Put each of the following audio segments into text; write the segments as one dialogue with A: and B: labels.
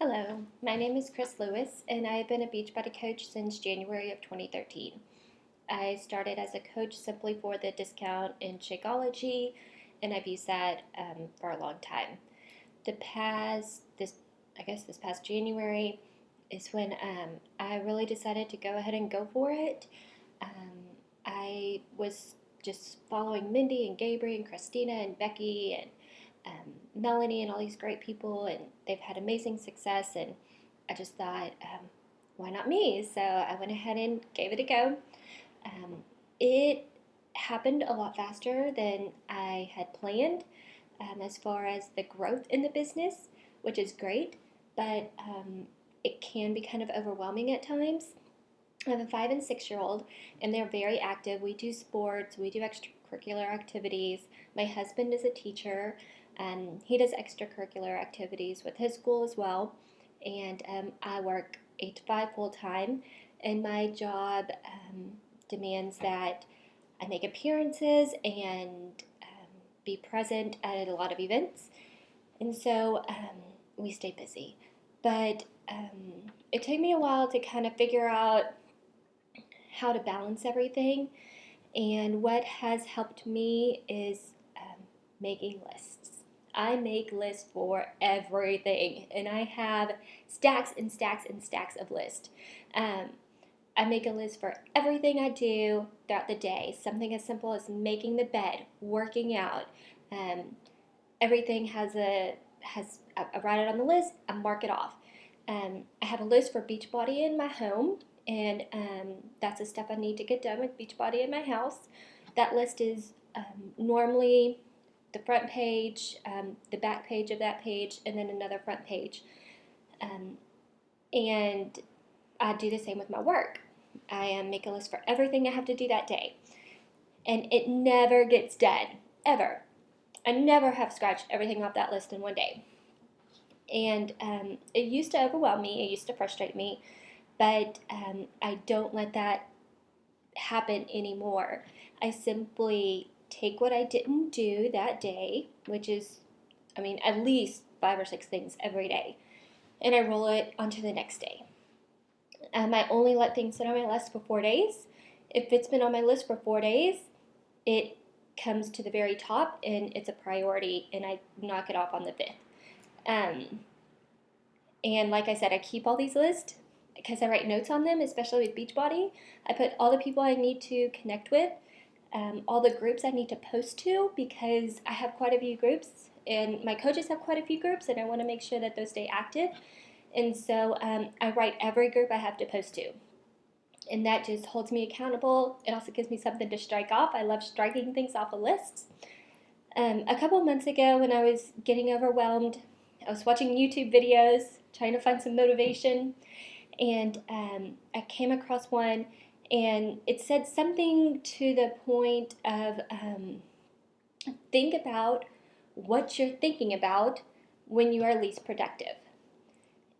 A: Hello, my name is Chris Lewis, and I've been a Beachbody coach since January of 2013. I started as a coach simply for the discount in Shakeology, and I've used that for a long time. This past January is when I really decided to go ahead and go for it. I was just following Mindy and Gabriel and Christina and Becky and Melanie and all these great people, and they've had amazing success, and I just thought, why not me? So I went ahead and gave it a go. It happened a lot faster than I had planned as far as the growth in the business, which is great, but it can be kind of overwhelming at times. I have a 5 and 6-year-old, and they're very active. We do sports, we do extracurricular activities. My husband is a teacher, and he does extracurricular activities with his school as well. And I work 8 to 5 full time, and my job demands that I make appearances and be present at a lot of events. And so we stay busy. But it took me a while to kind of figure out how to balance everything, and what has helped me is making lists. I make lists for everything, and I have stacks and stacks and stacks of lists. I make a list for everything I do throughout the day, something as simple as making the bed, working out. Everything I write it on the list, I mark it off. I have a list for Beachbody in my home, and that's the stuff I need to get done with Beachbody in my house. That list is normally the front page, the back page of that page, and then another front page. And I do the same with my work. I make a list for everything I have to do that day, and it never gets done, ever. I never have scratched everything off that list in one day. And it used to overwhelm me, it used to frustrate me, but I don't let that happen anymore. I simply take what I didn't do that day, which is, at least 5 or 6 things every day, and I roll it onto the next day. I only let things sit on my list for 4 days. If it's been on my list for 4 days, it comes to the very top, and it's a priority, and I knock it off on the 5th. And like I said, I keep all these lists because I write notes on them, especially with Beachbody. I put all the people I need to connect with, all the groups I need to post to, because I have quite a few groups, and my coaches have quite a few groups, and I want to make sure that those stay active. And so I write every group I have to post to, and that just holds me accountable. It also gives me something to strike off. I love striking things off of lists. A couple of months ago, when I was getting overwhelmed, I was watching YouTube videos, trying to find some motivation, and I came across one, and it said something to the point of think about what you're thinking about when you are least productive.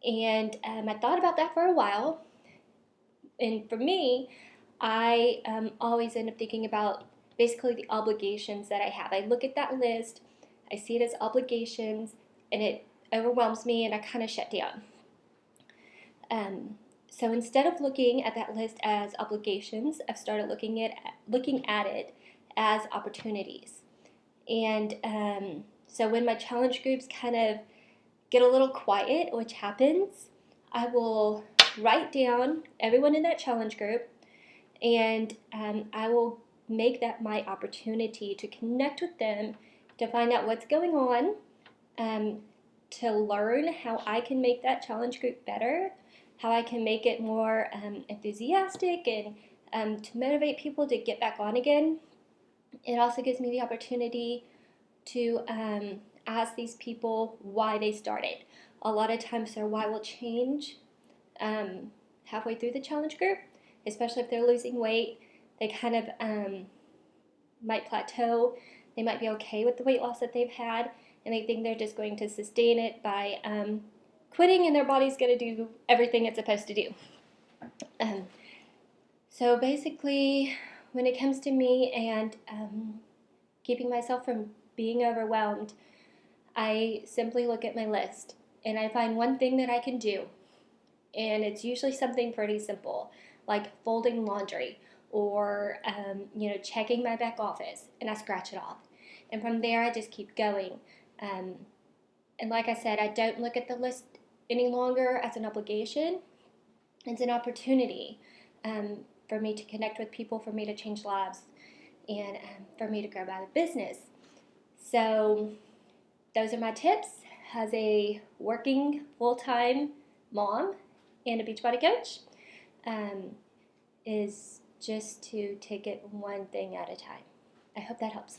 A: And I thought about that for a while, and for me, I always end up thinking about basically the obligations that I have. I look at that list, I see it as obligations, and it overwhelms me, and I kind of shut down. So instead of looking at that list as obligations, I've started looking at it as opportunities. And so when my challenge groups kind of get a little quiet, which happens, I will write down everyone in that challenge group, and I will make that my opportunity to connect with them, to find out what's going on, to learn how I can make that challenge group better, how I can make it more enthusiastic, and to motivate people to get back on again. It also gives me the opportunity to ask these people why they started. A lot of times their why will change halfway through the challenge group, especially if they're losing weight. They kind of might plateau. They might be okay with the weight loss that they've had, and they think they're just going to sustain it by quitting, and their body's going to do everything it's supposed to do. So basically, when it comes to me and keeping myself from being overwhelmed, I simply look at my list, and I find one thing that I can do, and it's usually something pretty simple, like folding laundry or checking my back office, and I scratch it off. And from there, I just keep going. Um, and like I said, I don't look at the list any longer as an obligation. It's an opportunity for me to connect with people, for me to change lives, and for me to grow my business. So those are my tips as a working full-time mom and a Beachbody coach, is just to take it one thing at a time. I hope that helps.